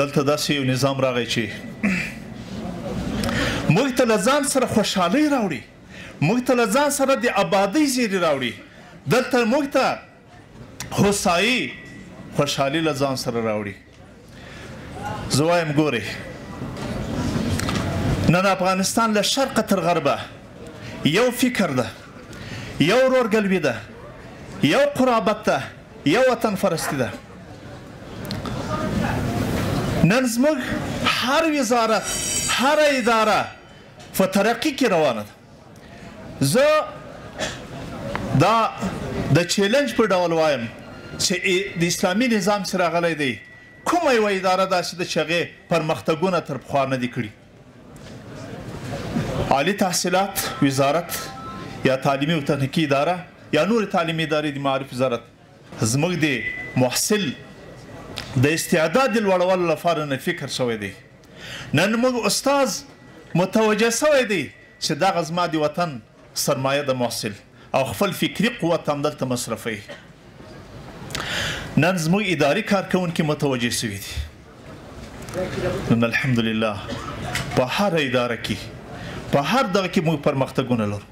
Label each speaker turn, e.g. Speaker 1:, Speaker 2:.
Speaker 1: دلته داسې یو نظام راغی چې موږ ته له ځان سره خوشحالۍ راوړي، موږ ته له ځان سره د آبادۍ زیری راوړي، دلته موږ ته هوسایي خوشحالي له ځان سره راوړي. زه وایم ګورې، نن افغانستان له شرقه تر غربه یو فکر ده، یو ورورګلوي ده، یو قرابت ده، یو وطن پرستي ده. نن زموږ هر وزارت، هر اداره په ترقي کې روانه ده. زه دا د چیلنج په ډول وایم چې د اسلامي نظام چې راغلی دی، کومه یوه اداره داسې ده چې هغې پرمختګونه تر پخوا نه دي کړي. عالي تحصیلات وزارت یا تعلیمي او تخنیکي اداره یا نور تعلیمي ادارې د معارف وزارت زموږ د محصل د استعداد د لوړولو لپاره نه فکر شوی دی. نن موږ استاد متوجه شوی دی چې دغه زما د وطن سرمایه د محصل او خپل فکري قوت هم دلته مصرفوي. نن زموږ اداري کارکوونکي متوجه شوي دي. نن الحمدلله په هر اداره کې، په هر دغه کې موږ پرمختګونه لرو.